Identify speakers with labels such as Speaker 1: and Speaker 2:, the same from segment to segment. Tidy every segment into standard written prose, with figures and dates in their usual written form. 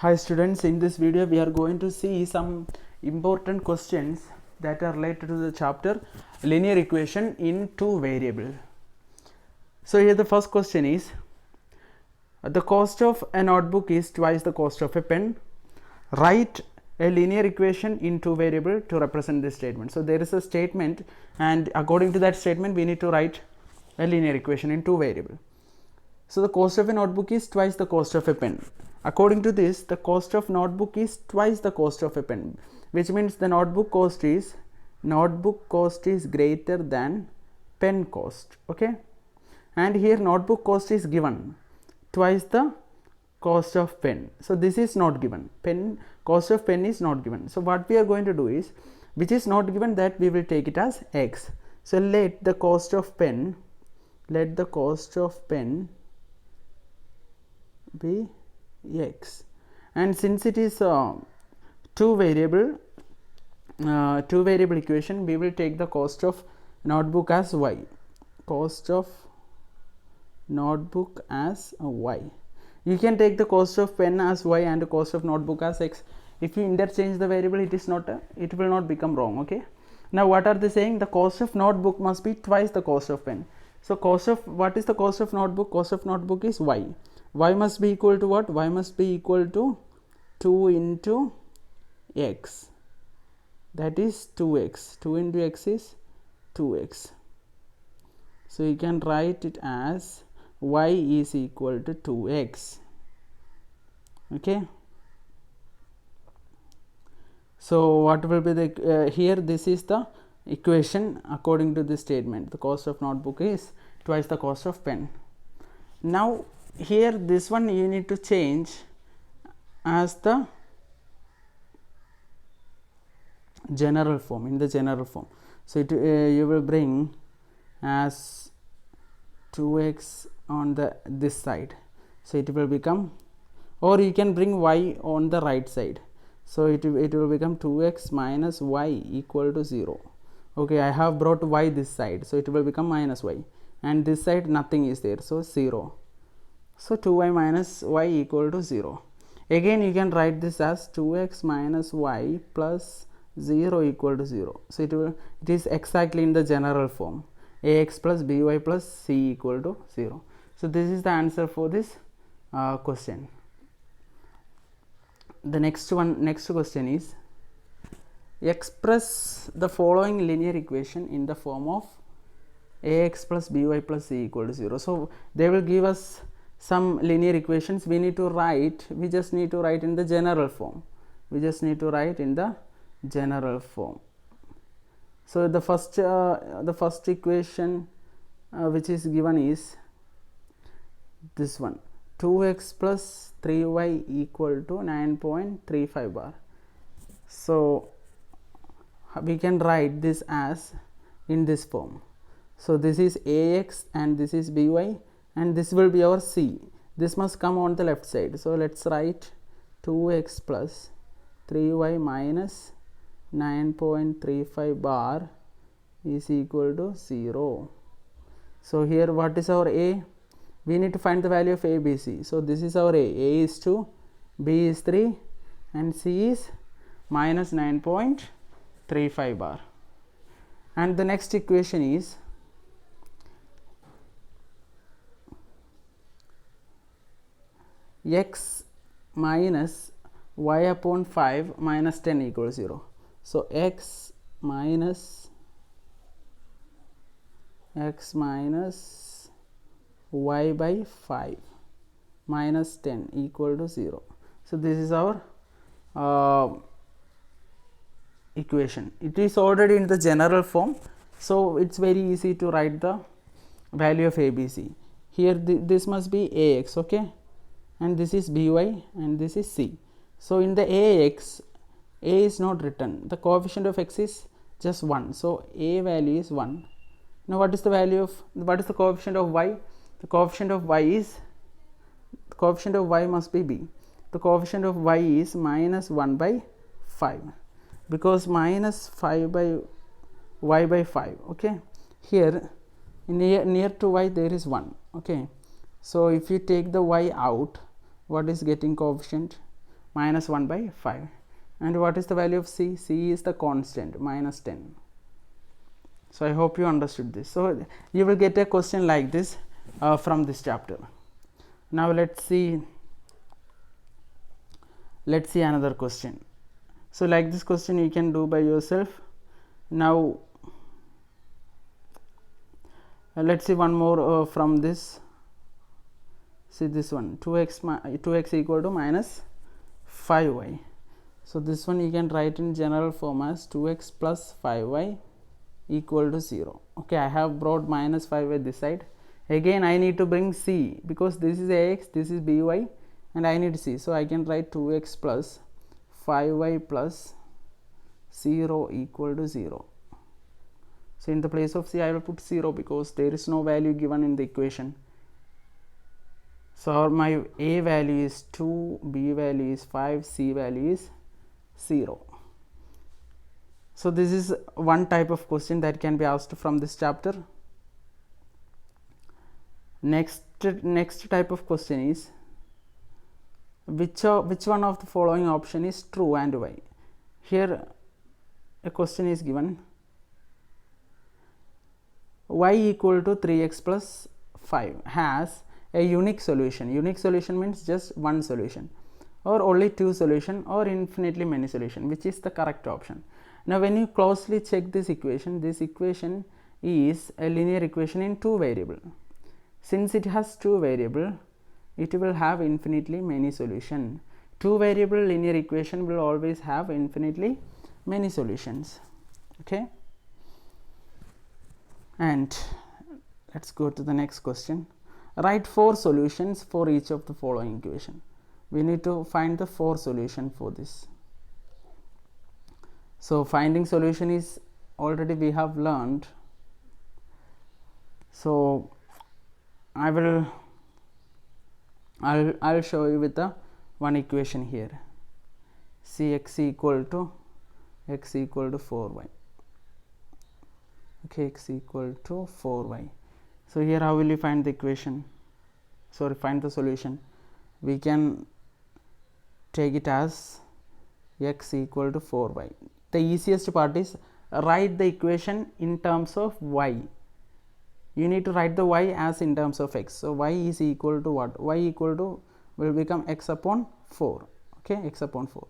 Speaker 1: Hi students, in this video we are going to see some important questions that are related to the chapter linear equation in two variable. So here the first question is, the cost of a notebook is twice the cost of a pen. Write a linear equation in two variable to represent this statement. So there is a statement, and according to that statement we need to write a linear equation in two variable. So the cost of a notebook is twice the cost of a pen. According to this, the cost of notebook is twice the cost of a pen, which means the notebook cost is greater than pen cost. Okay, and here notebook cost is given twice the cost of pen. So this is not given. Pen cost of pen is not given. So what we are going to do is, which is not given, that we will take it as x. So let the cost of pen be x, and since it is two variable equation, we will take the cost of notebook as y. You can take the cost of pen as y and the cost of notebook as x. If you interchange the variable, it will not become wrong. Okay, now what are they saying? The cost of notebook must be twice the cost of pen. So what is the cost of notebook? Cost of notebook is y. Y must be equal to what? Y must be equal to 2 into x, that is 2x. 2 into x is 2x. So you can write it as y is equal to 2x. Okay, so what will be the here this is the equation according to this statement. The cost of notebook is twice the cost of pen. Now here this one you need to change as the general form, in the general form. So you will bring as 2x on this side, so it will become, or you can bring y on the right side, so it will become 2x minus y equal to 0. Okay, I have brought y this side, so it will become minus y, and this side nothing is there, so 0. So 2y minus y equal to 0. Again you can write this as 2x minus y plus 0 equal to 0. So it is exactly in the general form, ax plus by plus c equal to 0. So this is the answer for this question. The next question is, express the following linear equation in the form of ax plus by plus c equal to 0. So they will give us some linear equations. We just need to write in the general form. So the first equation which is given is this one, 2x plus 3y equal to 9.35 bar. So we can write this as in this form. So this is ax and this is by, and this will be our c. This must come on the left side. So let's write 2x plus 3y minus 9.35 bar is equal to 0. So here what is our a? We need to find the value of a, b, c. So this is our a. A is 2, b is 3, and c is minus 9.35 bar. And the next equation is x minus y upon 5 minus 10 equals 0. So x minus y by 5 minus 10 equal to 0. So this is our equation. It is already in the general form, so it's very easy to write the value of ABC. Here this must be ax, okay, and this is by and this is c. So in the ax, a is not written. The coefficient of x is just 1, so a value is 1. Now what is the coefficient of y? The coefficient of y must be b. The coefficient of y is minus 1 by 5, because minus 5 by y by 5. Okay, here near to y there is 1. Okay, so if you take the y out, what is getting coefficient? minus 1 by 5. And what is the value of c? C is the constant, minus 10. So I hope you understood this. So you will get a question like this from this chapter. Now let's see another question. So like this question you can do by yourself. Now let's see one more from this. See this one, 2x equal to minus 5y. So this one you can write in general form as 2x plus 5y equal to 0. Okay, I have brought minus 5y this side. Again I need to bring c, because this is ax, this is by, and I need c. So I can write 2x plus 5y plus 0 equal to 0. So in the place of c I will put 0 because there is no value given in the equation. So my a value is 2, b value is 5, c value is 0. So this is one type of question that can be asked from this chapter. Next type of question is, which one of the following option is true and why? Here a question is given, y equal to 3x plus 5 has a unique solution. Unique solution means just one solution, or only two solution, or infinitely many solution. Which is the correct option? Now when you closely check this equation is a linear equation in two variable. Since it has two variable, it will have infinitely many solution. Two variable linear equation will always have infinitely many solutions. Okay, and let's go to the next question. Write 4 solutions for each of the following equation. We need to find the 4 solution for this. So finding solution is already we have learned. So I'll show you with the one equation here. See x equal to 4y. Okay, x equal to 4y. So here how will you find the equation? Find the solution. We can take it as x equal to 4y. The easiest part is write the equation in terms of y. You need to write the y as in terms of x. So y is equal to what? Y equal to will become x upon 4. Okay, x upon 4.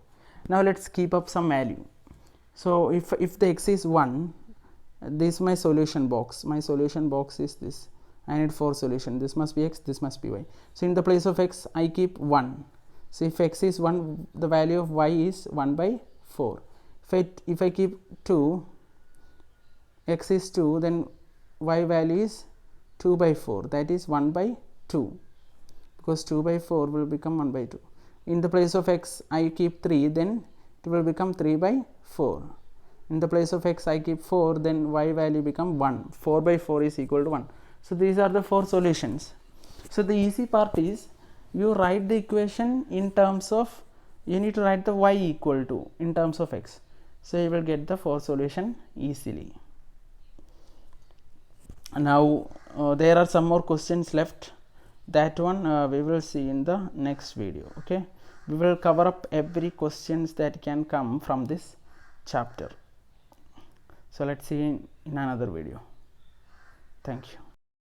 Speaker 1: Now let's keep up some value. So if the x is 1, this is my solution box. My solution box is this. I need 4 solution. This must be x, this must be y. So in the place of x I keep 1. So if x is 1, the value of y is 1 by 4. If I keep 2, x is 2, then y value is 2 by 4, that is 1 by 2, because 2 by 4 will become 1 by 2. In the place of x I keep 3, then it will become 3 by 4. In the place of x I keep 4, then y value become 1. 4 by 4 is equal to 1. So these are the 4 solutions. So the easy part is you write the equation in terms of, you need to write the y equal to in terms of x. So you will get the 4 solution easily. Now there are some more questions left. That one we will see in the next video. Okay, we will cover up every questions that can come from this chapter. So let's see in another video. Thank you.